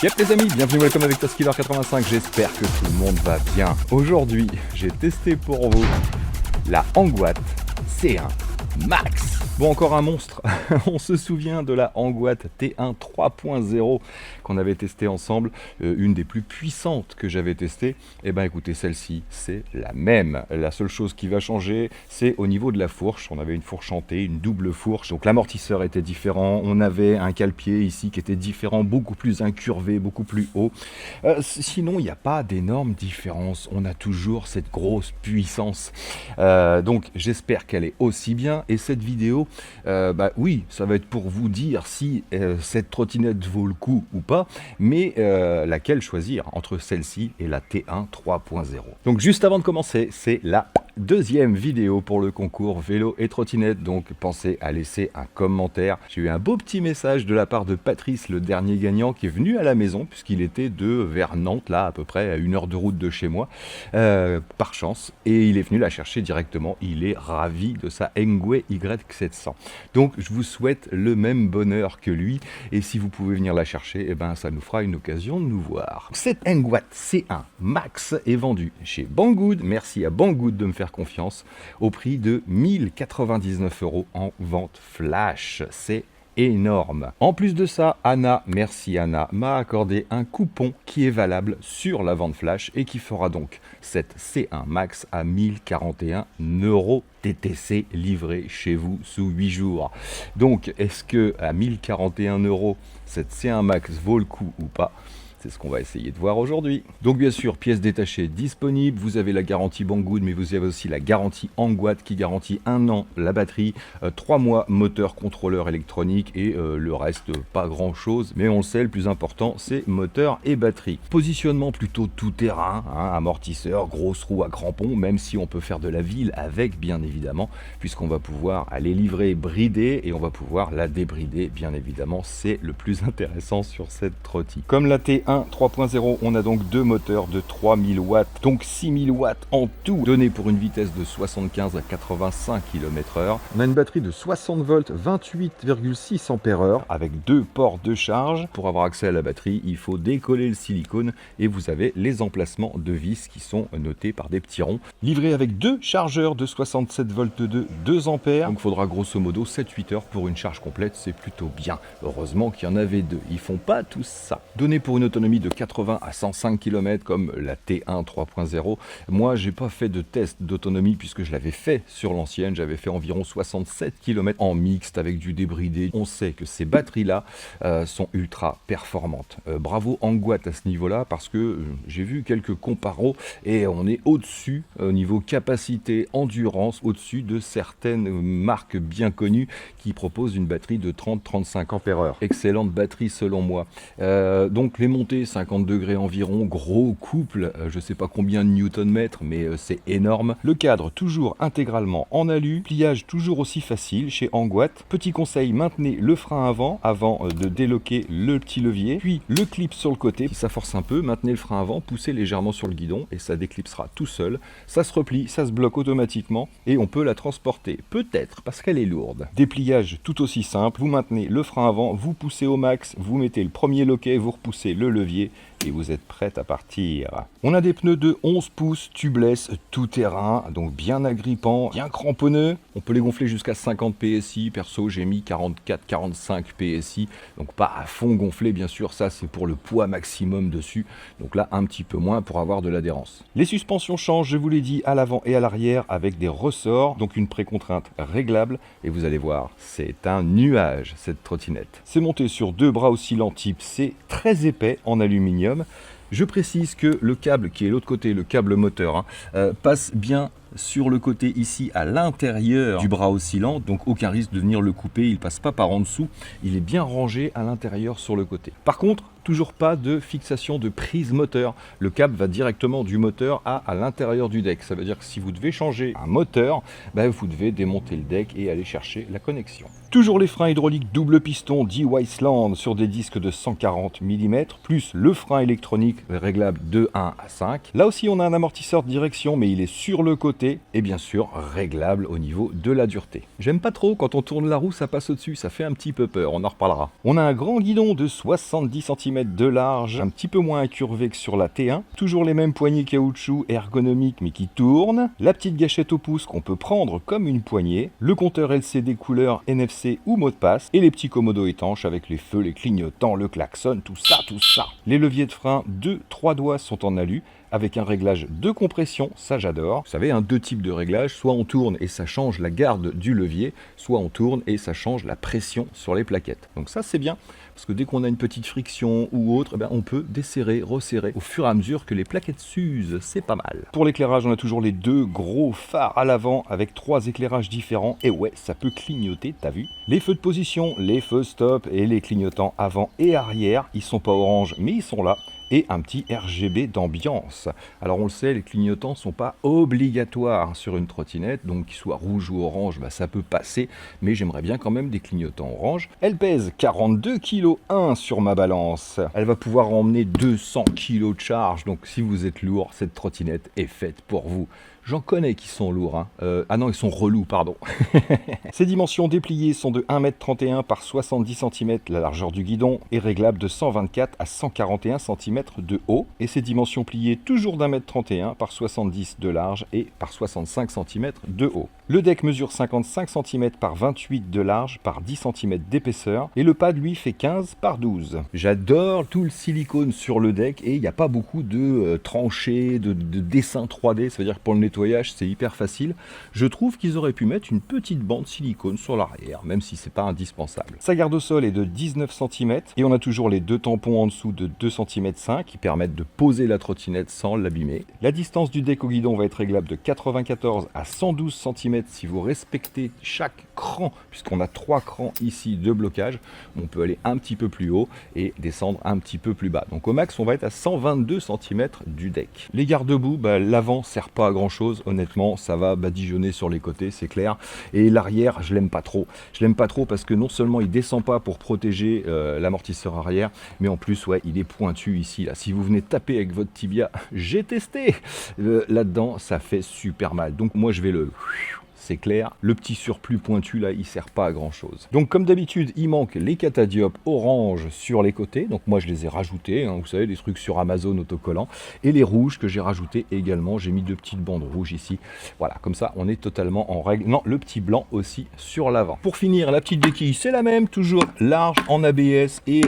Yep les amis, bienvenue, welcome avec Taskiller85, j'espère que tout le monde va bien. Aujourd'hui, j'ai testé pour vous la Angouat C1 Max. Bon, encore un monstre. On se souvient de la Angouat T1 3.0 qu'on avait testé ensemble, une des plus puissantes que j'avais testées. Et ben écoutez, celle-ci, c'est la même. La seule chose qui va changer, c'est au niveau de la fourche. On avait une fourche hantée, une double fourche, donc l'amortisseur était différent. On avait un cale-pied ici qui était différent, beaucoup plus incurvé, beaucoup plus haut. Sinon, il n'y a pas d'énorme différence. On a toujours cette grosse puissance. Donc j'espère qu'elle est aussi bien. Et cette vidéo, oui, ça va être pour vous dire si cette trottinette vaut le coup ou pas, mais laquelle choisir entre celle-ci et la T1 3.0. Donc juste avant de commencer, c'est la deuxième vidéo pour le concours vélo et trottinette, donc pensez à laisser un commentaire. J'ai eu un beau petit message de la part de Patrice, le dernier gagnant, qui est venu à la maison, puisqu'il était vers Nantes, là à peu près à 1 heure de route de chez moi, par chance, et il est venu la chercher directement. Il est ravi de sa Engwe Y700. Donc je vous souhaite le même bonheur que lui, et si vous pouvez venir la chercher, eh ben, ça nous fera une occasion de nous voir. Cette Angouat C1 Max est vendue chez Banggood, merci à Banggood de me faire confiance, au prix de 1099 € en vente flash. C'est énorme. En plus de ça, Anna, merci Anna, m'a accordé un coupon qui est valable sur la vente flash et qui fera donc cette C1 Max à 1041 € TTC livré chez vous sous 8 jours. Donc, est-ce que à 1041 € cette C1 Max vaut le coup ou pas ? C'est ce qu'on va essayer de voir aujourd'hui. Donc bien sûr, pièces détachées disponibles, vous avez la garantie Banggood, mais vous avez aussi la garantie Angouat qui garantit 1 an la batterie, 3 mois moteur contrôleur électronique et le reste pas grand chose, mais on le sait, le plus important c'est moteur et batterie. Positionnement plutôt tout terrain, amortisseur, grosse roue à crampons, même si on peut faire de la ville avec bien évidemment, puisqu'on va pouvoir aller livrer bridée et on va pouvoir la débrider bien évidemment, c'est le plus intéressant sur cette trotti. Comme la T1 3.0, on a donc deux moteurs de 3000 watts, donc 6000 watts en tout, donné pour une vitesse de 75 à 85 km/h. On a une batterie de 60 volts, 28,6 ampères-heure, avec deux ports de charge. Pour avoir accès à la batterie, il faut décoller le silicone et vous avez les emplacements de vis qui sont notés par des petits ronds. Livré avec deux chargeurs de 67 volts de 2 ampères, donc il faudra grosso modo 7-8 heures pour une charge complète, c'est plutôt bien. Heureusement qu'il y en avait deux, ils font pas tous ça. Donné pour une autonomie de 80 à 105 km comme la T1 3.0. Moi, j'ai pas fait de test d'autonomie puisque je l'avais fait sur l'ancienne. J'avais fait environ 67 km en mixte avec du débridé. On sait que ces batteries-là sont ultra performantes. Bravo Angouat à ce niveau-là parce que j'ai vu quelques comparos et on est au-dessus au niveau capacité, endurance, au-dessus de certaines marques bien connues qui proposent une batterie de 30-35 ampères-heure. Excellente batterie selon moi. Donc les montées 50 degrés environ, gros couple, je sais pas combien de newton-mètres, mais c'est énorme. Le cadre toujours intégralement en alu, pliage toujours aussi facile chez Angouat. Petit conseil, maintenez le frein avant de déloquer le petit levier, puis le clip sur le côté. Si ça force un peu, maintenez le frein avant, poussez légèrement sur le guidon et ça déclipsera tout seul. Ça se replie, ça se bloque automatiquement et on peut la transporter, peut-être parce qu'elle est lourde. Dépliage tout aussi simple, vous maintenez le frein avant, vous poussez au max, vous mettez le premier loquet, vous repoussez le levier et vous êtes prête à partir. On a des pneus de 11 pouces tubeless tout terrain, donc bien agrippants, bien cramponneux. On peut les gonfler jusqu'à 50 PSI. Perso, j'ai mis 44-45 PSI, donc pas à fond gonflé bien sûr, ça c'est pour le poids maximum dessus. Donc là, un petit peu moins pour avoir de l'adhérence. Les suspensions changent, je vous l'ai dit, à l'avant et à l'arrière avec des ressorts, donc une précontrainte réglable. Et vous allez voir, c'est un nuage cette trottinette. C'est monté sur deux bras oscillants type C, très épais en aluminium. Je précise que le câble qui est l'autre côté, le câble moteur, passe bien sur le côté ici à l'intérieur du bras oscillant, donc aucun risque de venir le couper, il passe pas par en dessous, il est bien rangé à l'intérieur sur le côté. Par contre, toujours pas de fixation de prise moteur, le câble va directement du moteur à l'intérieur du deck, ça veut dire que si vous devez changer un moteur, vous devez démonter le deck et aller chercher la connexion. Toujours les freins hydrauliques double piston D-Wiseland sur des disques de 140 mm, plus le frein électronique réglable de 1 à 5. Là aussi on a un amortisseur de direction mais il est sur le côté côté et bien sûr réglable au niveau de la dureté. J'aime pas trop quand on tourne la roue, ça passe au-dessus, ça fait un petit peu peur, on en reparlera. On a un grand guidon de 70 cm de large, un petit peu moins incurvé que sur la T1, toujours les mêmes poignées caoutchouc ergonomiques mais qui tournent, la petite gâchette au pouce qu'on peut prendre comme une poignée, le compteur LCD couleur NFC ou mot de passe et les petits commodos étanches avec les feux, les clignotants, le klaxon, tout ça. Les leviers de frein de 3 doigts sont en alu avec un réglage de compression, ça j'adore. Vous savez, deux types de réglages, soit on tourne et ça change la garde du levier, soit on tourne et ça change la pression sur les plaquettes. Donc ça c'est bien, parce que dès qu'on a une petite friction ou autre, on peut desserrer, resserrer au fur et à mesure que les plaquettes s'usent, c'est pas mal. Pour l'éclairage, on a toujours les 2 gros phares à l'avant avec 3 éclairages différents, et ouais, ça peut clignoter, t'as vu. Les feux de position, les feux stop et les clignotants avant et arrière, ils sont pas orange mais ils sont là. Et un petit RGB d'ambiance. Alors on le sait, les clignotants ne sont pas obligatoires sur une trottinette, donc qu'ils soient rouge ou orange, ça peut passer, mais j'aimerais bien quand même des clignotants orange. Elle pèse 42,1 kg sur ma balance. Elle va pouvoir emmener 200 kg de charge, donc si vous êtes lourd, cette trottinette est faite pour vous. J'en connais qui sont lourds. Ah non, ils sont relous, pardon. Ces dimensions dépliées sont de 1,31 m par 70 cm la largeur du guidon et réglable de 124 à 141 cm de haut. Et ces dimensions pliées toujours d'1,31 m par 70 de large et par 65 cm de haut. Le deck mesure 55 cm par 28 de large par 10 cm d'épaisseur et le pad lui fait 15 par 12. J'adore tout le silicone sur le deck et il n'y a pas beaucoup de tranchées, de dessins 3D, ça veut dire que pour le nettoyage c'est hyper facile. Je trouve qu'ils auraient pu mettre une petite bande silicone sur l'arrière, même si c'est pas indispensable. Sa garde au sol est de 19 cm et on a toujours les 2 tampons en dessous de 2,5 cm qui permettent de poser la trottinette sans l'abîmer. La distance du deck au guidon va être réglable de 94 à 112 cm si vous respectez chaque cran, puisqu'on a 3 crans ici de blocage. On peut aller un petit peu plus haut et descendre un petit peu plus bas. Donc au max on va être à 122 cm du deck. Les garde-boue, l'avant sert pas à grand chose, honnêtement ça va badigeonner sur les côtés, c'est clair, et l'arrière je l'aime pas trop. Je l'aime pas trop parce que non seulement il descend pas pour protéger l'amortisseur arrière, mais en plus il est pointu ici là. Si vous venez taper avec votre tibia, j'ai testé là-dedans, ça fait super mal. Donc moi je vais c'est clair, le petit surplus pointu là, il sert pas à grand chose. Donc comme d'habitude, il manque les catadiopes orange sur les côtés, donc moi je les ai rajoutés, vous savez, des trucs sur Amazon autocollants, et les rouges que j'ai rajoutés également, j'ai mis 2 petites bandes rouges ici, voilà, comme ça on est totalement en règle. Non, le petit blanc aussi sur l'avant. Pour finir, la petite béquille, c'est la même, toujours large en ABS et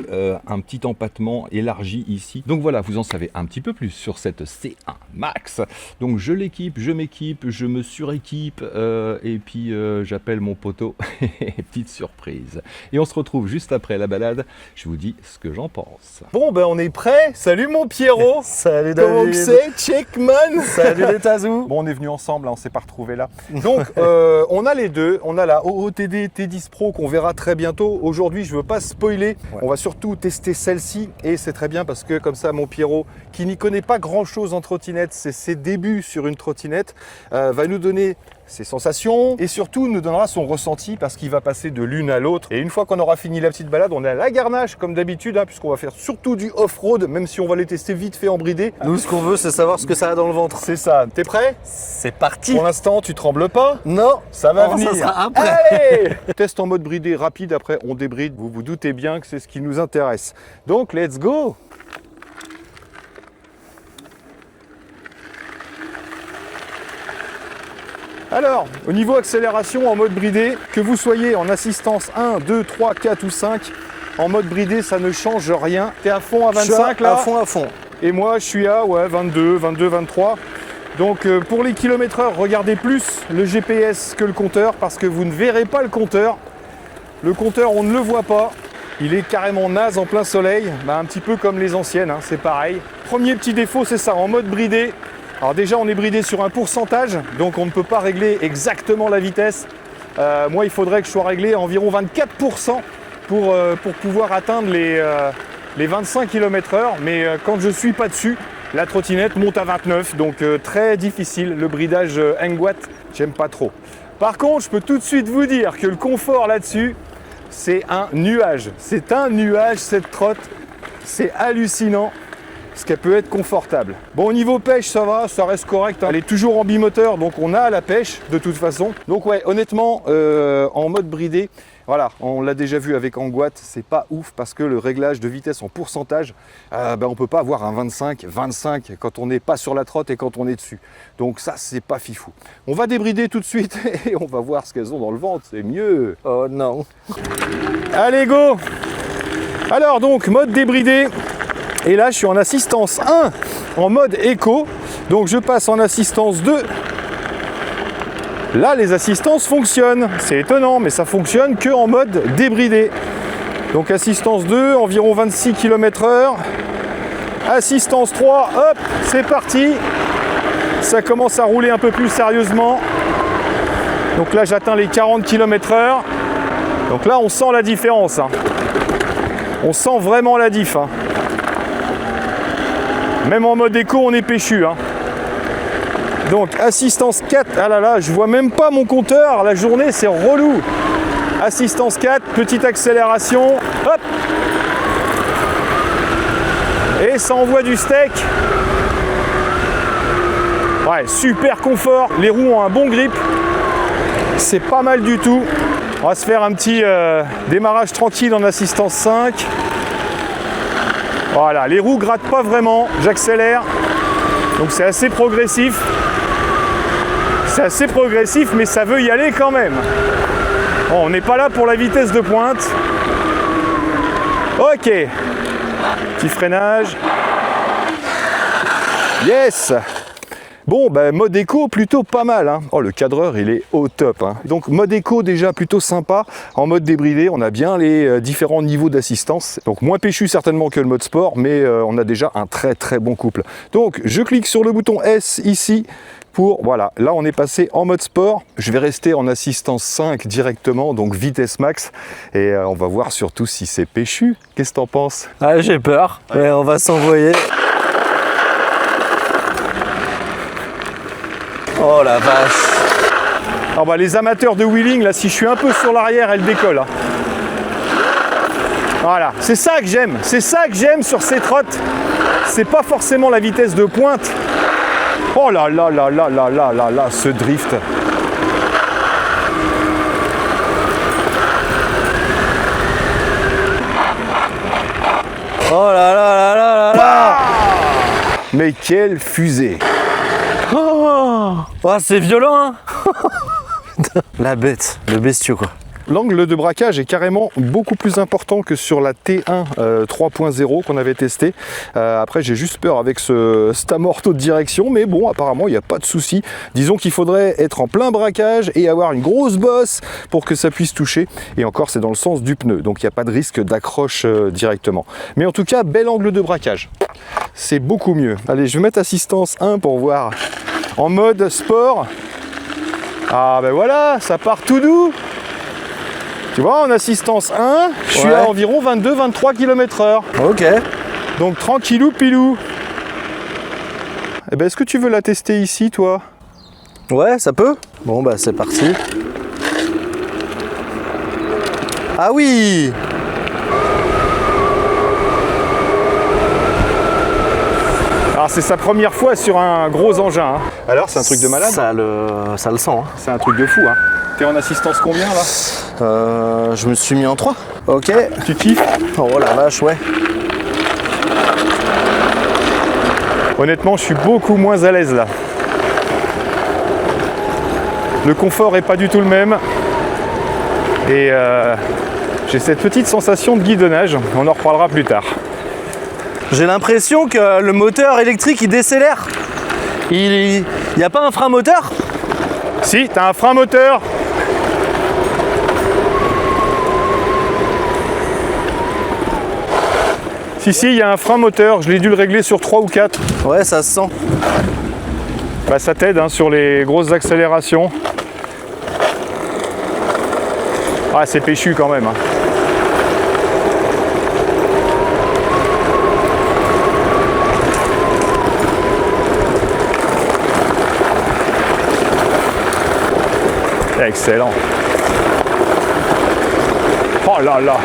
un petit empattement élargi ici. Donc voilà, vous en savez un petit peu plus sur cette C1 Max. Donc je l'équipe, je m'équipe, je me suréquipe, et puis j'appelle mon poteau, petite surprise. Et on se retrouve juste après la balade, je vous dis ce que j'en pense. Bon on est prêt, salut mon Pierrot. Salut David. Comment que c'est, Checkman. Salut les Tazou. Bon on est venus ensemble, on s'est pas retrouvés là. Donc on a les deux, on a la OOTD T10 Pro qu'on verra très bientôt. Aujourd'hui je veux pas spoiler, on va surtout tester celle-ci et c'est très bien parce que comme ça mon Pierrot, qui n'y connaît pas grand chose en trottinette, c'est ses débuts sur une trottinette, va nous donner ses sensations et surtout nous donnera son ressenti parce qu'il va passer de l'une à l'autre. Et une fois qu'on aura fini la petite balade, on est à la garnache comme d'habitude, puisqu'on va faire surtout du off-road, même si on va les tester vite fait en bridé. Nous, ce qu'on veut, c'est savoir ce que ça a dans le ventre. C'est ça. T'es prêt? C'est parti. Pour l'instant, tu trembles pas? Non. Ça va venir. Ça sera après. Allez. Test en mode bridé rapide, après on débride. Vous vous doutez bien que c'est ce qui nous intéresse. Donc, let's go. Alors, au niveau accélération en mode bridé, que vous soyez en assistance 1, 2, 3, 4 ou 5, en mode bridé, ça ne change rien. T'es à fond à 25 là? À fond. Et moi, je suis à 22, 23. Donc pour les kilomètres-heure, regardez plus le GPS que le compteur parce que vous ne verrez pas le compteur. Le compteur, on ne le voit pas. Il est carrément naze en plein soleil, un petit peu comme les anciennes, c'est pareil. Premier petit défaut, c'est ça, en mode bridé. Alors déjà, on est bridé sur un pourcentage, donc on ne peut pas régler exactement la vitesse. Moi, il faudrait que je sois réglé à environ 24% pour pouvoir atteindre les 25 km/h. Mais quand je ne suis pas dessus, la trottinette monte à 29, donc très difficile. Le bridage Engwatt, j'aime pas trop. Par contre, je peux tout de suite vous dire que le confort là-dessus, c'est un nuage. C'est un nuage cette trotte, c'est hallucinant. parce qu'elle peut être confortable. Bon, au niveau pêche, ça va, ça reste correct, hein. Elle est toujours en bimoteur, donc on a la pêche de toute façon. Donc ouais, honnêtement, en mode bridé, voilà, on l'a déjà vu avec Anguat, c'est pas ouf parce que le réglage de vitesse en pourcentage, on peut pas avoir un 25 quand on n'est pas sur la trotte et quand on est dessus. Donc ça, c'est pas fifou. On va débrider tout de suite et on va voir ce qu'elles ont dans le ventre, c'est mieux. Oh non. Allez, go! Alors donc, mode débridé. Et là, je suis en assistance 1, en mode éco. Donc je passe en assistance 2. Là, les assistances fonctionnent. C'est étonnant, mais ça fonctionne que en mode débridé. Donc assistance 2, environ 26 km/h. Assistance 3, hop, c'est parti. Ça commence à rouler un peu plus sérieusement. Donc là, j'atteins les 40 km/h. Donc là, on sent la différence, hein. On sent vraiment la diff, hein. Même en mode éco, on est péchu, hein. Donc assistance 4, ah là là, je vois même pas mon compteur, la journée c'est relou. Assistance 4, petite accélération, hop. Et ça envoie du steak. Ouais, super confort, les roues ont un bon grip. C'est pas mal du tout. On va se faire un petit démarrage tranquille en assistance 5. Voilà, les roues grattent pas vraiment, j'accélère. Donc c'est assez progressif. C'est assez progressif, mais ça veut y aller quand même. Bon, on n'est pas là pour la vitesse de pointe. Ok. Petit freinage. Yes. Bon, mode éco plutôt pas mal, hein. Oh, le cadreur il est au top, hein. Donc mode éco déjà plutôt sympa. En mode débridé, on a bien les différents niveaux d'assistance. Donc moins péchu certainement que le mode sport, mais on a déjà un très très bon couple. Donc je clique sur le bouton S ici pour, voilà, là on est passé en mode sport. Je vais rester en assistance 5 directement, donc vitesse max. Et on va voir surtout si c'est péchu. Qu'est-ce que t'en penses? Ah, j'ai peur, mais on va s'envoyer. Oh la vache. Alors les amateurs de wheeling, là si je suis un peu sur l'arrière, elle décolle, hein. Voilà, c'est ça que j'aime. C'est ça que j'aime sur ces trottes. C'est pas forcément la vitesse de pointe. Oh là là là là là là là là, ce drift. Oh là là là là là là. Mais quelle fusée. Oh, c'est violent, hein. La bête, le bestiau quoi. L'angle de braquage est carrément beaucoup plus important que sur la T1 3.0 qu'on avait testé. Après, j'ai juste peur avec cet amorto de direction, mais bon, apparemment, il n'y a pas de souci. Disons qu'il faudrait être en plein braquage et avoir une grosse bosse pour que ça puisse toucher. Et encore, c'est dans le sens du pneu, donc il n'y a pas de risque d'accroche directement. Mais en tout cas, bel angle de braquage. C'est beaucoup mieux. Allez, je vais mettre assistance 1 pour voir en mode sport. Ah ben voilà, ça part tout doux. Tu vois, en assistance 1, je suis à environ 22-23 km/h. Ok. Donc tranquillou pilou. Eh ben, est-ce que tu veux la tester ici, toi? Ouais, ça peut. Bon, bah c'est parti. Ah oui! Alors c'est sa première fois sur un gros engin, hein. Alors c'est un truc de malade? Ça le sent, hein. C'est un truc de fou, hein. T'es en assistance combien là? Je me suis mis en 3. Ok. Tu kiffes? Oh la vache, ouais. Honnêtement, je suis beaucoup moins à l'aise là. Le confort est pas du tout le même. Et j'ai cette petite sensation de guidonnage. On en reparlera plus tard. J'ai l'impression que le moteur électrique il décélère. Il n'y a pas un frein moteur? Si, t'as un frein moteur. Si, il y a un frein moteur. Je l'ai dû le régler sur 3 ou 4. Ouais, ça se sent. Bah, ça t'aide, hein, sur les grosses accélérations. Ah, c'est péchu quand même, hein. Excellent. Oh là là.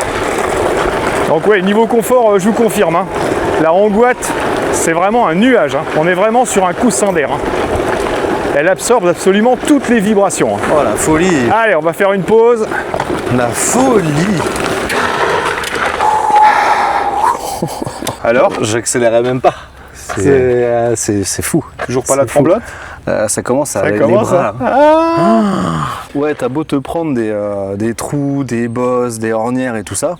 Donc ouais, niveau confort, je vous confirme, hein. La Anguat, C'est vraiment un nuage, hein. On est vraiment sur un coussin d'air. Hein. Elle absorbe absolument toutes les vibrations. Hein. Oh la folie. Allez, on va faire une pause. La folie. Alors, j'accélérais même pas. C'est fou. Toujours pas la tremblote. Ça commence à Ça aller commence les bras, à... là. Ah Ouais, t'as beau te prendre des trous, des bosses, des ornières et tout ça.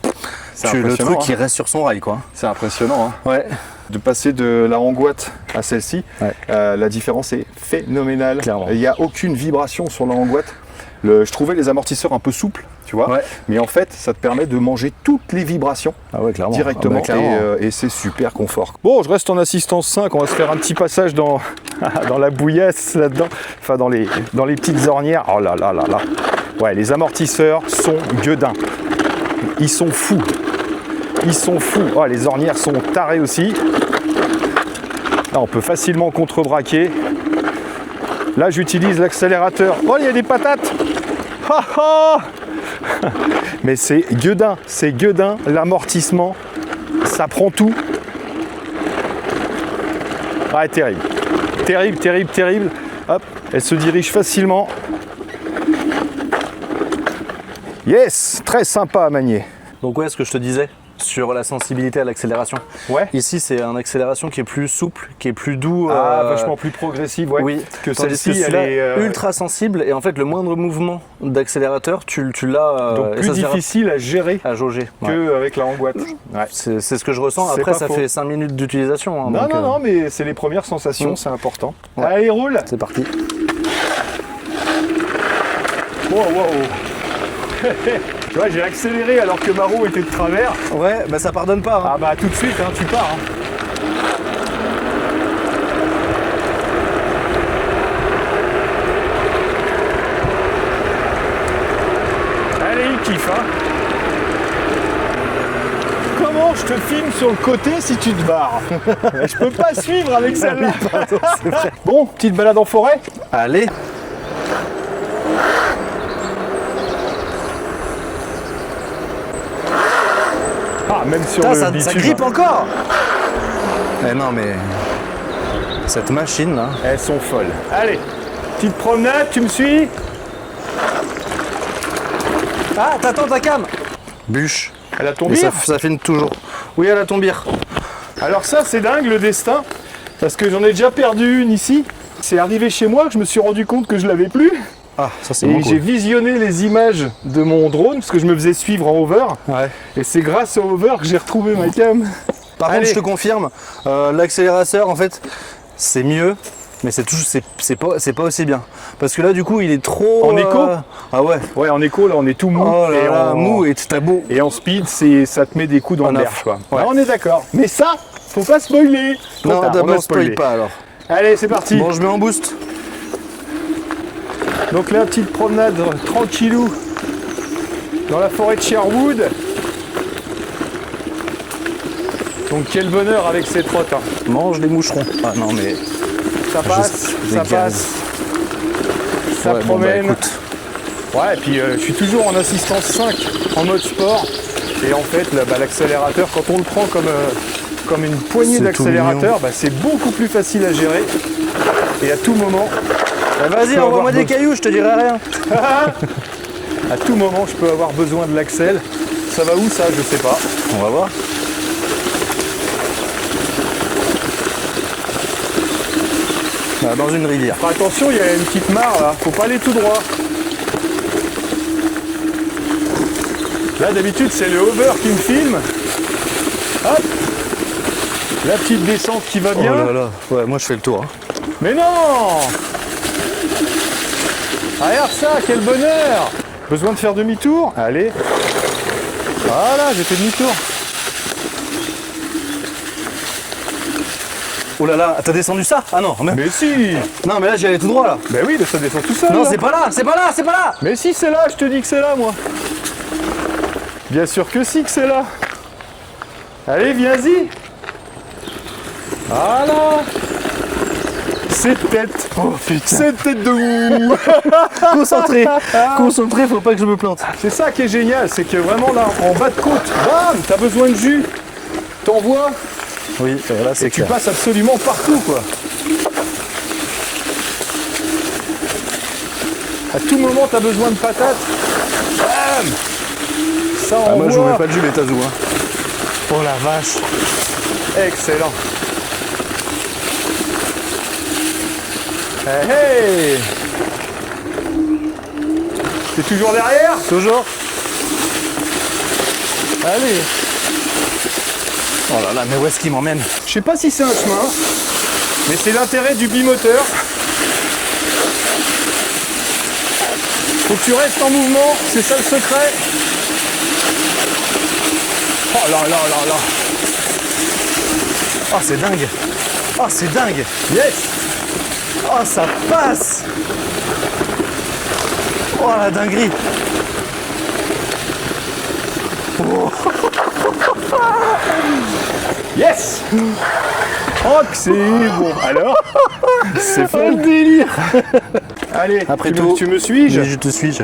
Le truc hein. il reste sur son rail quoi. C'est impressionnant. Hein. Ouais. De passer de la Angoite à celle-ci, Ouais. La différence est phénoménale. Clairement. Il n'y a aucune vibration sur la Angoite. Je trouvais les amortisseurs un peu souples, tu vois. Ouais. Mais en fait, ça te permet de manger toutes les vibrations Ah ouais, clairement. directement Ah bah, clairement. et c'est super confort. Bon, je reste en assistance 5, on va se faire un petit passage dans, dans la bouillasse là-dedans, enfin dans les petites ornières. Oh là là là là. Ouais, les amortisseurs sont gueudins. Ils sont fous. Ils sont fous. Oh, les ornières sont tarées aussi. Là, on peut facilement contrebraquer. Là, j'utilise l'accélérateur. Oh, il y a des patates. Ha, ha. Mais c'est gueudin, l'amortissement, ça prend tout. Ah, terrible. Terrible, terrible, terrible. Hop, elle se dirige facilement. Yes, très sympa à manier. Donc ouais, ce que je te disais sur la sensibilité à l'accélération. Ouais. Ici, c'est une accélération qui est plus souple, qui est plus doux. Vachement plus progressive, ouais. Oui, Que tandis celle-ci, celui-là, elle est ultra sensible et en fait le moindre mouvement d'accélérateur, tu l'as. donc et plus ça sert difficile à gérer à jauger. Ouais. qu'avec la Angoite. Ouais. C'est ce que je ressens. C'est Après, pas ça faux. fait 5 minutes d'utilisation. Hein, Non, donc, non, mais c'est les premières sensations, c'est important. Ouais. Allez, roule. C'est parti. Wow, wow. Tu vois, j'ai accéléré alors que Maro était de travers. Ouais, bah ça pardonne pas. Hein. Ah bah tout de suite, hein, tu pars. Hein. Allez, il kiffe, hein. Comment je te filme sur le côté si tu te barres? Je peux pas suivre avec celle-là. Bon, petite balade en forêt. Allez. Ah, même sur Putain, le ça bitume. grippe encore. Eh non mais cette machine là. Elles sont folles. Allez, petite promenade, tu me suis? Ah, t'attends ta cam. Bûche. Elle a Et tombé. ça filme toujours. Oui, elle a tombire. Alors ça, c'est dingue le destin, parce que j'en ai déjà perdu une ici. C'est arrivé chez moi que je me suis rendu compte que je l'avais plus. Ah, ça c'est Et bon. j'ai visionné les images de mon drone, parce que je me faisais suivre en hover. Ouais. Et c'est grâce au hover que j'ai retrouvé ma cam. Par Allez. contre, je te confirme, l'accélérateur en fait, c'est mieux, mais c'est pas aussi bien. Parce que là, du coup, il est trop. En écho Ah ouais. Ouais, en écho, là, on est tout mou. Oh là et là, en mou et t'as beau. Et en speed, ça te met des coups dans En le off. berge, quoi. Ouais. Là, on est d'accord. Mais ça, faut pas spoiler. Trop Non, tard, on a d'abord, spoilé. spoil pas alors. Allez, c'est parti. Bon, je mets en boost. Donc là, petite promenade tranquillou dans la forêt de Sherwood. Donc quel bonheur avec ces trottes. Hein. Mange les moucherons. Ah non, mais. Ça passe, ça des passe. Ça Ouais, bon, bah, promène. écoute. Ouais, et puis je suis toujours en assistance 5 en mode sport. Et en fait, là, l'accélérateur, quand on le prend comme une poignée C'est d'accélérateur, c'est beaucoup plus facile à gérer. Et à tout moment, Bah, vas-y, peux envoie-moi avoir des cailloux, je te dirai rien. à tout moment, je peux avoir besoin de l'accel. Ça va où ça? Je sais pas. On va voir. Dans une rivière. Faire attention, il y a une petite mare là, faut pas aller tout droit. Là d'habitude c'est le hover qui me filme. Hop. La petite descente qui va bien. Oh là là. Ouais, moi je fais le tour. Hein. Mais non! Regarde ça, quel bonheur! Besoin de faire demi-tour? Allez. Voilà, j'ai fait demi-tour. Oh là là, t'as descendu ça? Ah non, mais... Mais si! Non mais là j'y allais tout droit là. Ben oui, mais ça descend tout seul. Non, là. c'est pas là, c'est pas là, c'est pas là. Mais si c'est là, je te dis que c'est là moi. Bien sûr que si que c'est là. Allez, viens-y. Voilà. Cette tête. Oh putain. Cette tête de mou. Concentré, concentré, faut pas que je me plante. C'est ça qui est génial, c'est que vraiment là, en bas de côte, bam, t'as besoin de jus. T'envoies. Oui, là c'est Et tu clair. passes absolument partout, quoi. À tout moment, tu as besoin de patates. Bam! Ça Ah, moi je vous envoie. mets pas de jus les tazous. Hein. Oh la vache. Excellent. Hey, hey! T'es toujours derrière? Toujours. Allez. Oh là là, mais où est-ce qu'il m'emmène? Je sais pas si c'est un chemin, mais c'est l'intérêt du bimoteur. Faut que tu restes en mouvement, c'est ça le secret. Oh là là là là. Oh c'est dingue. Oh c'est dingue. Yes! Oh ça passe. Oh la dinguerie. Oh. Yes! Oh que c'est bon. Alors? C'est Oh fun. le délire. Allez, Après tu tout, tu me suis-je? Je te suis.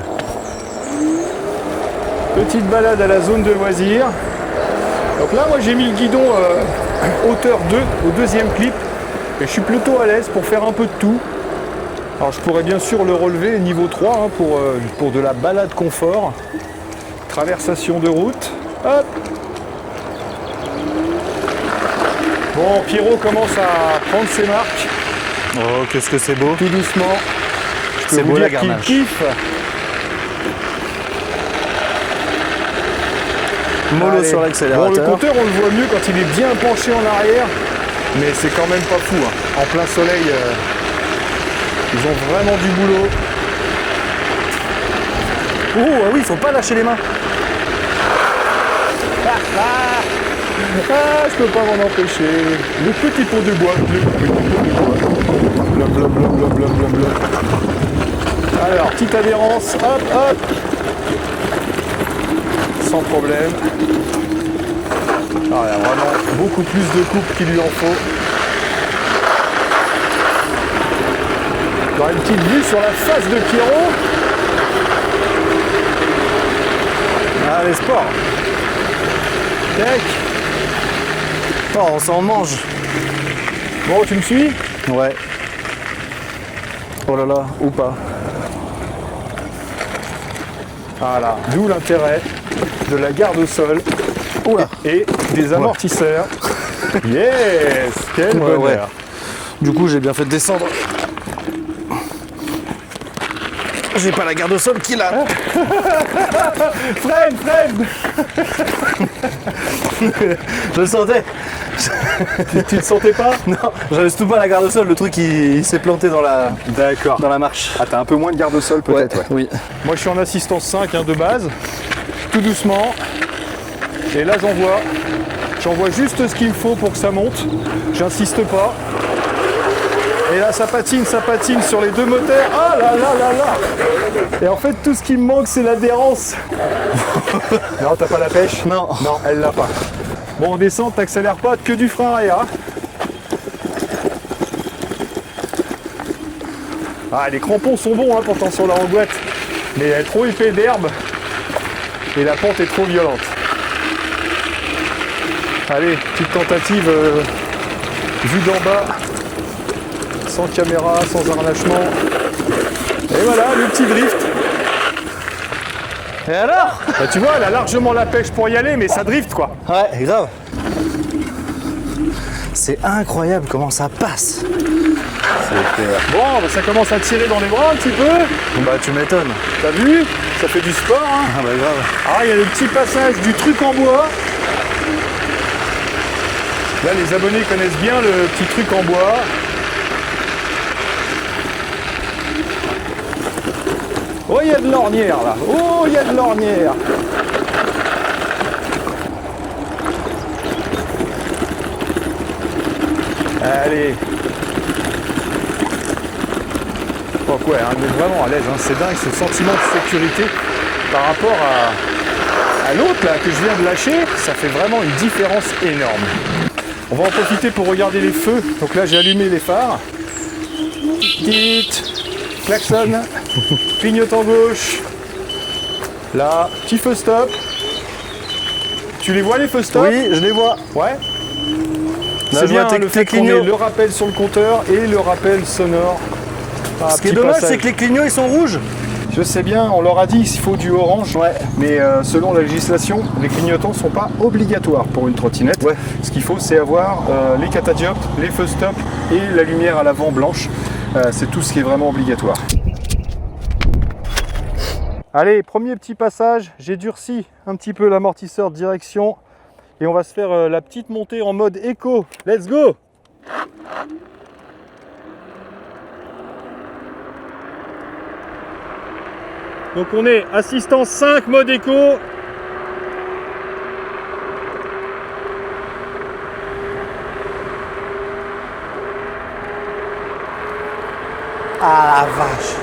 Petite balade à la zone de loisirs. Donc là, moi j'ai mis le guidon hauteur 2 au deuxième clip. Et je suis plutôt à l'aise pour faire un peu de tout. Alors je pourrais bien sûr le relever niveau 3 hein, pour de la balade confort. Traversation de route. Hop. Bon, Pierrot commence à prendre ses marques. Oh qu'est-ce que c'est beau. Tout doucement. Je peux C'est vous beau la dire qu'il garnache. kiffe. Mollo Allez. sur Bon, le l'accélérateur. compteur, on le voit mieux quand il est bien penché en arrière, mais c'est quand même pas fou. Hein. En plein soleil, ils ont vraiment du boulot. Oh ah oui, faut pas lâcher les mains. Ah, je peux pas m'en empêcher. Le petit pot de bois, le petit pot de bois. Blum, blum, blum, blum, blum, blum, blum. Alors, petite adhérence, hop, hop. Sans problème. Ah, il y a vraiment beaucoup plus de coupe qu'il lui en faut. Dans une petite vue sur la face de Pierrot. Allez sport. Tac. Oh on s'en mange. Bon, tu me suis? Ouais. Oh là là, ou pas. Voilà, d'où l'intérêt de la garde au sol Oula. et des amortisseurs. Yes! Quel Ouais, bonheur! ouais. Du coup j'ai bien fait de descendre. J'ai pas la garde au sol qui l'a. Freine, freine! Je le sentais. Tu ne sentais pas? Non, j'avais tout pas la garde au sol, le truc il s'est planté dans la D'accord. marche. Ah, t'as un peu moins de garde au sol peut-être, ouais. Oui. Moi, je suis en assistance 5 hein, de base, tout doucement. Et là, j'envoie juste ce qu'il me faut pour que ça monte. J'insiste pas. Et là, ça patine sur les deux moteurs. Ah là là là là! Et en fait, tout ce qui me manque, c'est l'adhérence. Non, t'as pas la pêche? Non. Non, elle l'a pas. Bon, en descente, t'accélères pas, que du frein arrière. Ah, les crampons sont bons hein, pourtant sur la Angoite. Mais il est trop épais d'herbe. Et la pente est trop violente. Allez, petite tentative vue d'en bas. Sans caméra, sans harnachement. Et voilà, le petit drift. Et alors? Bah, tu vois, elle a largement la pêche pour y aller, mais ça drift quoi. Ouais, grave. C'est incroyable comment ça passe. Bon, bah, ça commence à tirer dans les bras un petit peu. Bah tu m'étonnes. T'as vu? Ça fait du sport. Hein. Ah bah grave. Ah, il y a le petit passage du truc en bois. Là, les abonnés connaissent bien le petit truc en bois. Oh, il y a de l'ornière là. Oh, il y a de l'ornière. Allez. Donc ouais, on est vraiment à l'aise. Hein. C'est dingue ce sentiment de sécurité par rapport à l'autre là que je viens de lâcher. Ça fait vraiment une différence énorme. On va en profiter pour regarder les feux. Donc là, j'ai allumé les phares. Petite klaxon, clignotant gauche. Là, petit feu stop. Tu les vois les feux stop? Oui, je les vois. Ouais. C'est je bien vois le fait qu'on ait le rappel sur le compteur et le rappel sonore. Ce qui est dommage, c'est que les clignots ils sont rouges. Je sais bien, on leur a dit qu'il faut du orange, Ouais. mais selon la législation, les clignotants ne sont pas obligatoires pour une trottinette. Ouais. Ce qu'il faut, c'est avoir les catadioptres, les feux stop et la lumière à l'avant blanche. C'est tout ce qui est vraiment obligatoire. Allez, premier petit passage, j'ai durci un petit peu l'amortisseur de direction et on va se faire la petite montée en mode éco. Let's go! Donc on est assistance 5 mode éco. Ah la vache.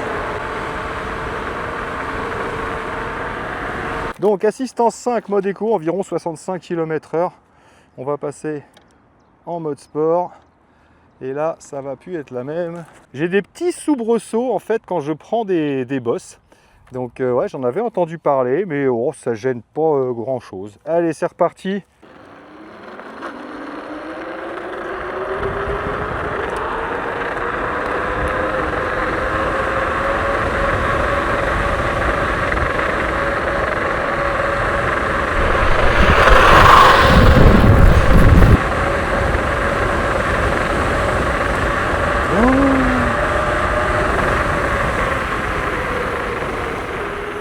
Donc assistance 5 mode éco, environ 65 km/h. On va passer en mode sport. Et là, ça va plus être la même. J'ai des petits soubresauts en fait quand je prends des bosses. Donc ouais, j'en avais entendu parler, mais oh, ça gêne pas grand chose. Allez, c'est reparti.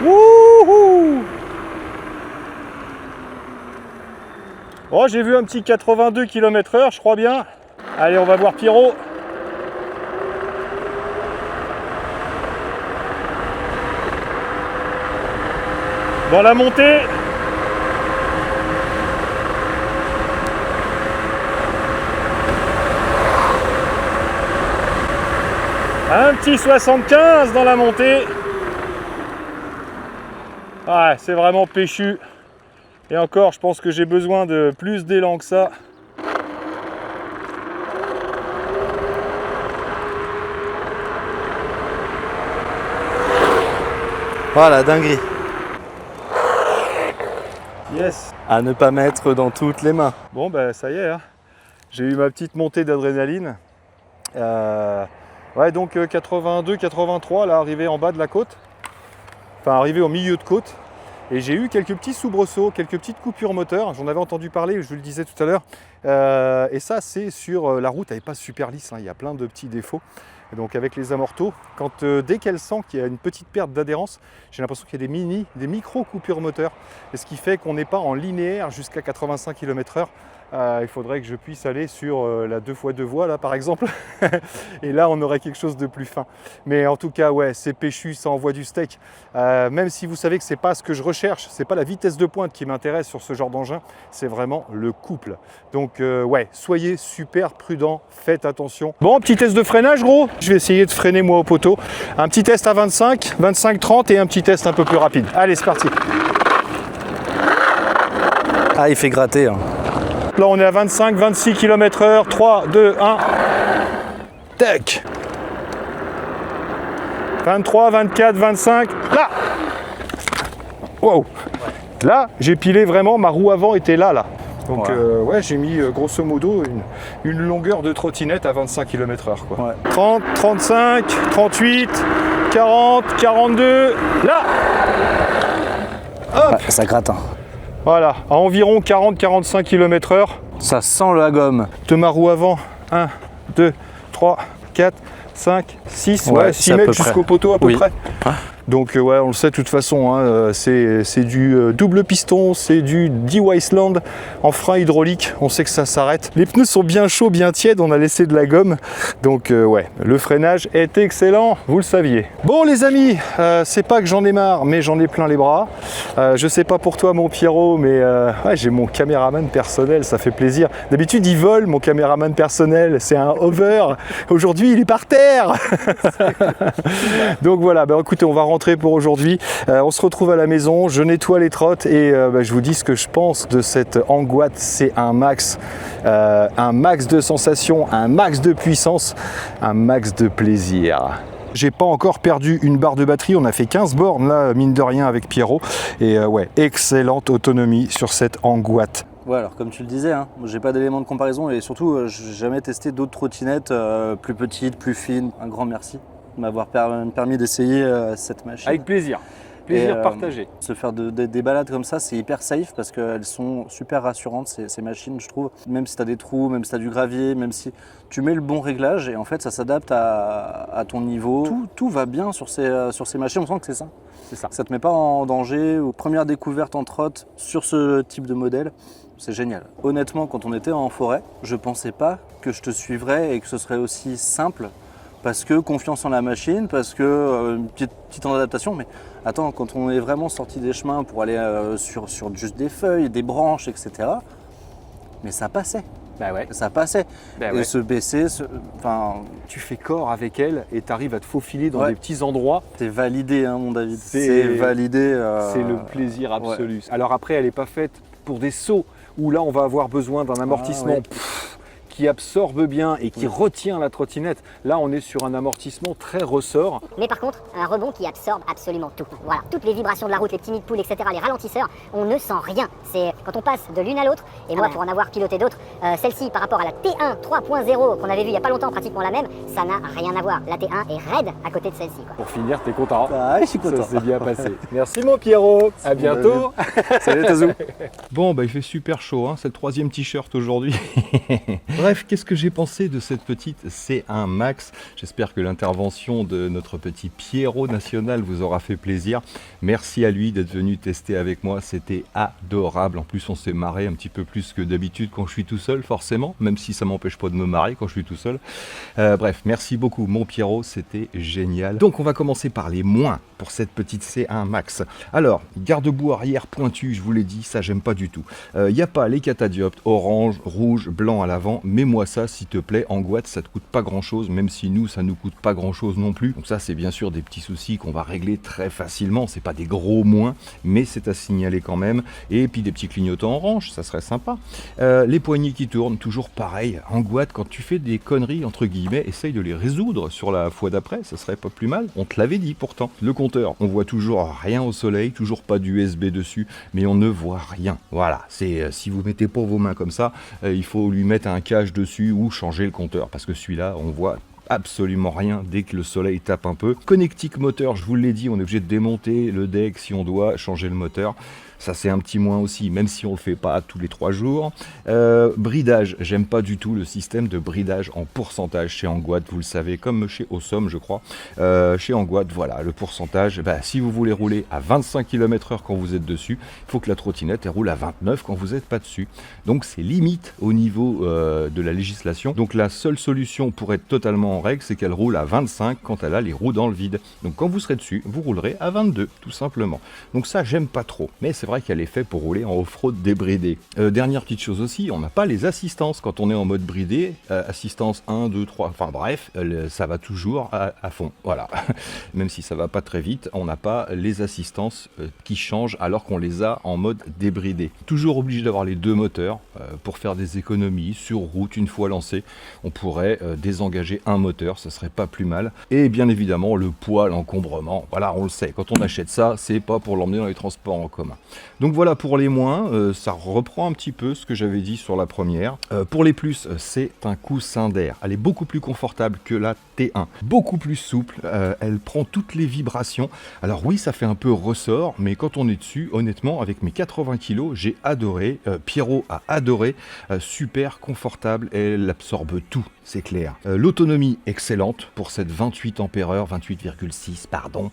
Wouhou! Oh, j'ai vu un petit 82 km/h, je crois bien. Allez, on va voir Pierrot. Dans la montée. Un petit 75 dans la montée. Ouais, c'est vraiment péchu. Et encore, je pense que j'ai besoin de plus d'élan que ça. Voilà, dinguerie. Yes. À ne pas mettre dans toutes les mains. Bon, ben ça y est, hein. J'ai eu ma petite montée d'adrénaline. Ouais, donc 82, 83, là, arrivé en bas de la côte. Enfin, arrivé au milieu de côte. Et j'ai eu quelques petits soubresauts, quelques petites coupures moteur. J'en avais entendu parler, je vous le disais tout à l'heure. Et ça, c'est sur la route, elle n'est pas super lisse, hein. Il y a plein de petits défauts. Et donc avec les amortos, dès qu'elle sent qu'il y a une petite perte d'adhérence, j'ai l'impression qu'il y a des micro coupures moteur. Et ce qui fait qu'on n'est pas en linéaire jusqu'à 85 km/h. Il faudrait que je puisse aller sur la 2x2 voies là par exemple. Et là on aurait quelque chose de plus fin. Mais en tout cas ouais, c'est péchu, ça envoie du steak. Même si vous savez que c'est pas ce que je recherche, c'est pas la vitesse de pointe qui m'intéresse sur ce genre d'engin, c'est vraiment le couple. Donc ouais, soyez super prudents, faites attention. Bon, petit test de freinage gros. Je vais essayer de freiner moi au poteau. Un petit test à 25, 25-30 et un petit test un peu plus rapide. Allez, c'est parti. Ah, il fait gratter. Hein. Là, on est à 25, 26 km/h. 3, 2, 1. Tac. 23, 24, 25. Là. Wow. Là, j'ai pilé vraiment, ma roue avant était là. Donc, ouais, j'ai mis grosso modo une longueur de trottinette à 25 km/h. Quoi. Ouais. 30, 35, 38, 40, 42. Là. Hop. Ouais, ça gratte. Hein. Voilà, à environ 40-45 km/h. Ça sent la gomme. De ma roue avant, 1, 2, 3, 4, 5, 6, ouais, 6 mètres jusqu'au poteau à peu près. Ah. Donc ouais, on le sait de toute façon, hein, c'est du double piston, c'est du D-Wiseland en frein hydraulique, on sait que ça s'arrête. Les pneus sont bien chauds, bien tièdes, on a laissé de la gomme. Donc ouais, le freinage est excellent, vous le saviez. Bon les amis, c'est pas que j'en ai marre, mais j'en ai plein les bras. Je sais pas pour toi mon Pierrot, mais ouais, j'ai mon caméraman personnel, ça fait plaisir. D'habitude il vole mon caméraman personnel, c'est un hover. Aujourd'hui il est par terre. Donc voilà, bah, écoutez, on va rentrer pour aujourd'hui. On se retrouve à la maison, je nettoie les trottes et je vous dis ce que je pense de cette Anguat. C'est un max de sensations, un max de puissance, un max de plaisir. J'ai pas encore perdu une barre de batterie, on a fait 15 bornes là, mine de rien avec Pierrot. Et ouais, excellente autonomie sur cette Anguat. Ouais, alors comme tu le disais, hein, j'ai pas d'éléments de comparaison et surtout, j'ai jamais testé d'autres trottinettes plus petites, plus fines. Un grand merci de m'avoir permis d'essayer cette machine. Avec plaisir. Plaisir partagé. Se faire des balades comme ça, c'est hyper safe parce qu'elles sont super rassurantes, ces machines, je trouve. Même si tu as des trous, même si tu as du gravier, même si tu mets le bon réglage et en fait, ça s'adapte à ton niveau. Tout va bien sur ces machines, on sent que c'est ça. C'est ça. Ça te met pas en danger. Première découverte en trotte sur ce type de modèle. C'est génial. Honnêtement, quand on était en forêt, je pensais pas que je te suivrais et que ce serait aussi simple parce que confiance en la machine, parce que une petite adaptation. Mais attends, quand on est vraiment sorti des chemins pour aller sur juste des feuilles, des branches, etc., mais ça passait. Bah ouais. Ça passait. Bah et ouais. se baisser, tu fais corps avec elle et tu arrives à te faufiler dans Ouais. des petits endroits. c'est validé, hein, mon David. C'est validé. C'est le plaisir absolu. Ouais. Alors après, elle n'est pas faite pour des sauts où là, on va avoir besoin d'un amortissement qui absorbe bien et qui retient la trottinette. Là, on est sur un amortissement très ressort. Mais par contre, un rebond qui absorbe absolument tout. Voilà, toutes les vibrations de la route, les petits nids de poules, etc., les ralentisseurs, on ne sent rien. C'est quand on passe de l'une à l'autre, et moi, pour en avoir piloté d'autres, celle-ci, par rapport à la T1 3.0 qu'on avait vue il n'y a pas longtemps, pratiquement la même, ça n'a rien à voir. La T1 est raide à côté de celle-ci. Pour finir, t'es content? Ah, je suis content. Ça s'est bien passé. Merci mon Pierrot. À bientôt. Salut Tazou. Bon, bah il fait super chaud, hein. C'est le 3e t-shirt aujourd'hui. Bref, qu'est-ce que j'ai pensé de cette petite C1 Max? J'espère que l'intervention de notre petit Pierrot national vous aura fait plaisir. Merci à lui d'être venu tester avec moi, c'était adorable. En plus, on s'est marré un petit peu plus que d'habitude quand je suis tout seul, forcément, même si ça m'empêche pas de me marrer quand je suis tout seul. Bref, merci beaucoup mon Pierrot, c'était génial. Donc on va commencer par les moins pour cette petite C1 Max. Alors, garde-boue arrière pointu, je vous l'ai dit, ça j'aime pas du tout. Il n'y a pas les catadioptes orange, rouge, blanc à l'avant. Mets-moi ça s'il te plaît, en Gouatte, ça te coûte pas grand chose, même si nous ça nous coûte pas grand chose non plus. Donc ça c'est bien sûr des petits soucis qu'on va régler très facilement, c'est pas des gros moins, mais c'est à signaler quand même. Et puis des petits clignotants orange, ça serait sympa. Les poignées qui tournent, toujours pareil. En Gouatte, quand tu fais des conneries entre guillemets, essaye de les résoudre sur la fois d'après, ça serait pas plus mal. On te l'avait dit pourtant. Le compteur, on voit toujours rien au soleil, toujours pas d'USB dessus, mais on ne voit rien. Voilà, c'est si vous mettez pas vos mains comme ça, il faut lui mettre un cache dessus ou changer le compteur, parce que celui-là, on voit absolument rien dès que le soleil tape un peu. Connectique moteur, je vous l'ai dit, on est obligé de démonter le deck si on doit changer le moteur. Ça c'est un petit moins aussi, même si on le fait pas tous les 3 jours. Bridage, j'aime pas du tout le système de bridage en pourcentage chez Angoat, vous le savez, comme chez Awesome je crois. Chez Angoat, voilà, le pourcentage, si vous voulez rouler à 25 km/h quand vous êtes dessus, il faut que la trottinette elle roule à 29 quand vous n'êtes pas dessus. Donc c'est limite au niveau de la législation. Donc la seule solution pour être totalement en règle, c'est qu'elle roule à 25 quand elle a les roues dans le vide. Donc quand vous serez dessus, vous roulerez à 22, tout simplement. Donc ça, j'aime pas trop. Mais c'est vrai qu'elle est faite pour rouler en off-road débridé. Dernière petite chose aussi, on n'a pas les assistances quand on est en mode bridé. Assistance 1, 2, 3, enfin bref, ça va toujours à fond. Voilà. Même si ça va pas très vite, on n'a pas les assistances qui changent alors qu'on les a en mode débridé. Toujours obligé d'avoir les deux moteurs pour faire des économies sur route une fois lancé. On pourrait désengager un moteur, ça serait pas plus mal. Et bien évidemment, le poids, l'encombrement, voilà, on le sait. Quand on achète ça, c'est pas pour l'emmener dans les transports en commun. Donc voilà pour les moins, ça reprend un petit peu ce que j'avais dit sur la première. Pour les plus, c'est un coussin d'air. Elle est beaucoup plus confortable que la T1, beaucoup plus souple, elle prend toutes les vibrations. Alors oui, ça fait un peu ressort, mais quand on est dessus, honnêtement, avec mes 80 kg, j'ai adoré, Pierrot a adoré, super confortable, elle absorbe tout. C'est clair. L'autonomie excellente pour cette 28 ampères-heure, 28,6 pardon.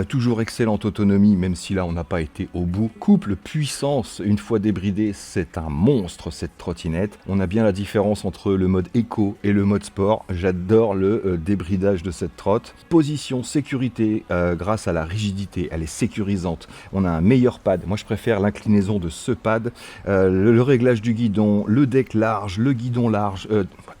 Toujours excellente autonomie, même si là on n'a pas été au bout. Couple puissance, une fois débridé, c'est un monstre cette trottinette. On a bien la différence entre le mode éco et le mode sport. J'adore le débridage de cette trotte. Position sécurité, grâce à la rigidité, elle est sécurisante. On a un meilleur pad. Moi je préfère l'inclinaison de ce pad. Le réglage du guidon, le deck large, le guidon large.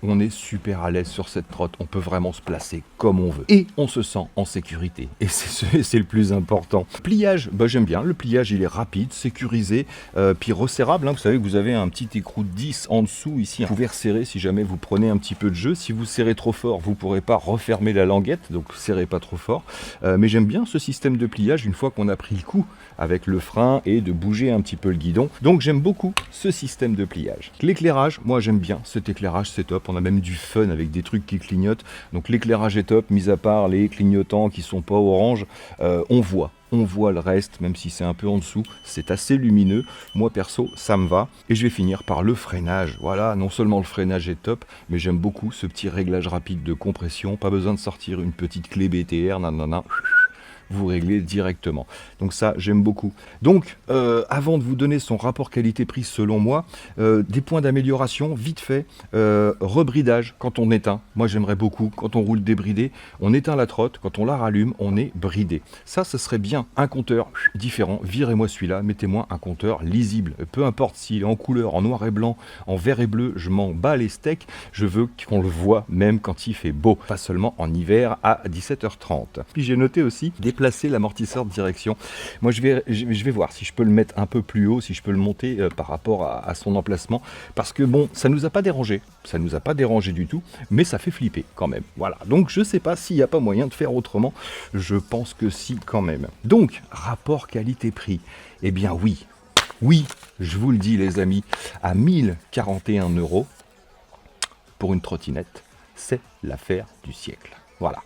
On est super à l'aise sur cette trotte, on peut vraiment se placer comme on veut. Et on se sent en sécurité, et c'est le plus important. Pliage, j'aime bien, le pliage il est rapide, solide, sécurisé, puis resserrable, hein. Vous savez que vous avez un petit écrou de 10 en dessous ici. Vous pouvez resserrer si jamais vous prenez un petit peu de jeu. Si vous serrez trop fort, vous ne pourrez pas refermer la languette, donc serrez pas trop fort. Mais j'aime bien ce système de pliage une fois qu'on a pris le coup avec le frein et de bouger un petit peu le guidon. Donc j'aime beaucoup ce système de pliage. L'éclairage, moi j'aime bien cet éclairage, c'est top. On a même du fun avec des trucs qui clignotent. Donc l'éclairage est top, mis à part les clignotants qui sont pas orange, on voit le reste, même si c'est un peu en dessous, c'est assez lumineux. Moi perso, ça me va. Et je vais finir par le freinage. Voilà, non seulement le freinage est top, mais j'aime beaucoup ce petit réglage rapide de compression. Pas besoin de sortir une petite clé BTR, nanana. Vous réglez directement. Donc ça, j'aime beaucoup. Donc, avant de vous donner son rapport qualité-prix selon moi, des points d'amélioration, vite fait, rebridage quand on éteint. Moi, j'aimerais beaucoup, quand on roule débridé, on éteint la trotte, quand on la rallume, on est bridé. Ça, ce serait bien un compteur différent. Virez-moi celui-là, mettez-moi un compteur lisible. Peu importe s'il est en couleur, en noir et blanc, en vert et bleu, je m'en bats les steaks. Je veux qu'on le voit même quand il fait beau, pas seulement en hiver à 17h30. Puis j'ai noté aussi déplacer l'amortisseur de direction. Moi, je vais voir si je peux le mettre un peu plus haut, si je peux le monter par rapport à son emplacement, parce que bon, ça nous a pas dérangé. Ça nous a pas dérangé du tout, mais ça fait flipper quand même. Voilà. Donc, je sais pas s'il n'y a pas moyen de faire autrement. Je pense que si, quand même. Donc, rapport qualité-prix. Eh bien, oui. Oui, je vous le dis, les amis, à 1041 € pour une trottinette, c'est l'affaire du siècle. Voilà.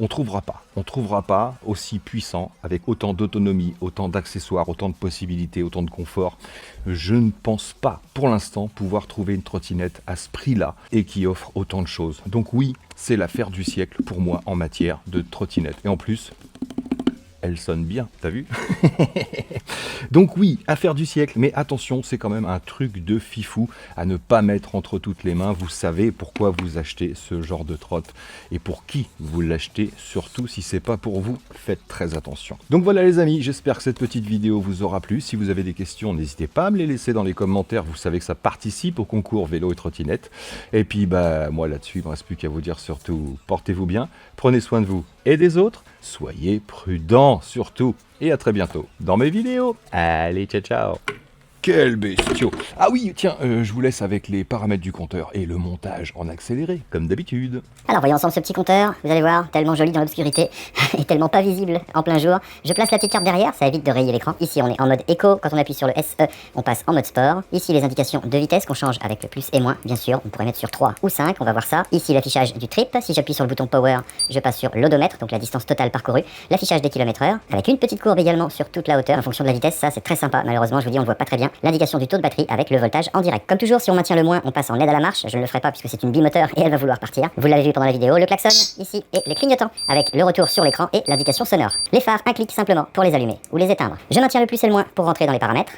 On ne trouvera pas aussi puissant, avec autant d'autonomie, autant d'accessoires, autant de possibilités, autant de confort. Je ne pense pas, pour l'instant, pouvoir trouver une trottinette à ce prix-là et qui offre autant de choses. Donc oui, c'est l'affaire du siècle pour moi en matière de trottinette. Et en plus, elle sonne bien, t'as vu? Donc oui, affaire du siècle, mais attention, c'est quand même un truc de fifou à ne pas mettre entre toutes les mains. Vous savez pourquoi vous achetez ce genre de trotte et pour qui vous l'achetez, surtout si c'est pas pour vous, faites très attention. Donc voilà les amis, j'espère que cette petite vidéo vous aura plu. Si vous avez des questions, n'hésitez pas à me les laisser dans les commentaires. Vous savez que ça participe au concours vélo et trottinette. Et puis bah moi là-dessus, il ne me reste plus qu'à vous dire surtout, portez-vous bien, prenez soin de vous et des autres, soyez prudents surtout, et à très bientôt dans mes vidéos. Allez, ciao ciao. Quel bestiau! Ah oui, tiens, je vous laisse avec les paramètres du compteur et le montage en accéléré, comme d'habitude. Alors voyons ensemble ce petit compteur, vous allez voir, tellement joli dans l'obscurité et tellement pas visible en plein jour. Je place la petite carte derrière, ça évite de rayer l'écran. Ici on est en mode éco, quand on appuie sur le SE, on passe en mode sport. Ici les indications de vitesse qu'on change avec le plus et moins, bien sûr, on pourrait mettre sur 3 ou 5, on va voir ça. Ici l'affichage du trip, si j'appuie sur le bouton power, je passe sur l'odomètre, donc la distance totale parcourue. L'affichage des km/h, avec une petite courbe également sur toute la hauteur en fonction de la vitesse, ça c'est très sympa. Malheureusement je vous dis on le voit pas très bien. L'indication du taux de batterie avec le voltage en direct. Comme toujours, si on maintient le moins, on passe en aide à la marche. Je ne le ferai pas puisque c'est une bimoteur et elle va vouloir partir. Vous l'avez vu pendant la vidéo, le klaxon ici et les clignotants avec le retour sur l'écran et l'indication sonore. Les phares, un clic simplement pour les allumer ou les éteindre. Je maintiens le plus et le moins pour rentrer dans les paramètres.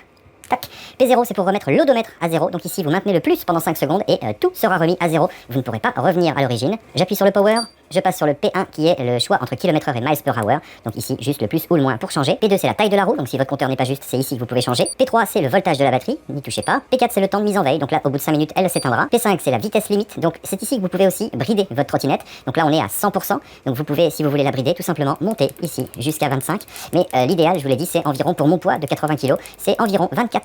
Tac. P0 c'est pour remettre l'odomètre à 0, donc ici vous maintenez le plus pendant 5 secondes et tout sera remis à 0. Vous ne pourrez pas revenir à l'origine. J'appuie sur le power, je passe sur le P1 qui est le choix entre km/h et miles per hour, donc ici juste le plus ou le moins pour changer. P2 c'est la taille de la roue, donc si votre compteur n'est pas juste, c'est ici que vous pouvez changer. P3 c'est le voltage de la batterie, n'y touchez pas. P4 c'est le temps de mise en veille, donc là au bout de 5 minutes elle s'éteindra. P5 c'est la vitesse limite, donc c'est ici que vous pouvez aussi brider votre trottinette, donc là on est à 100%, donc vous pouvez, si vous voulez la brider, tout simplement monter ici jusqu'à 25, mais l'idéal, je vous l'ai dit, c'est environ, pour mon poids de 80 kg, c'est environ 24%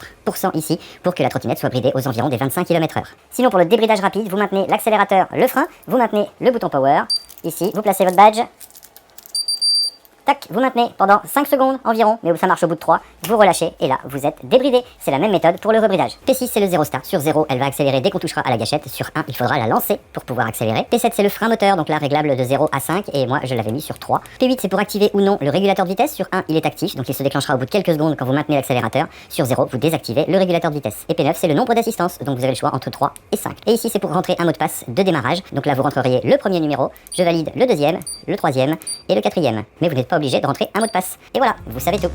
ici pour que la trottinette soit bridée aux environs des 25 km/h. Sinon pour le débridage rapide, vous maintenez l'accélérateur, le frein, vous maintenez le bouton power. Ici, vous placez votre badge. Tac, vous maintenez pendant 5 secondes environ, mais ça marche au bout de 3, vous relâchez et là vous êtes débridé. C'est la même méthode pour le rebridage. P6 c'est le 0 start, sur 0 elle va accélérer dès qu'on touchera à la gâchette, sur 1 il faudra la lancer pour pouvoir accélérer. P7 c'est le frein moteur, donc là réglable de 0 à 5 et moi je l'avais mis sur 3. P8 c'est pour activer ou non le régulateur de vitesse, sur 1 il est actif, donc il se déclenchera au bout de quelques secondes quand vous maintenez l'accélérateur, sur 0 vous désactivez le régulateur de vitesse. Et P9 c'est le nombre d'assistance, donc vous avez le choix entre 3 et 5. Et ici c'est pour rentrer un mot de passe de démarrage, donc là vous rentreriez le premier numéro, je valide le deuxième, le troisième et le quatrième, mais vous n'êtes pas obligé de rentrer un mot de passe. Et voilà, vous savez tout.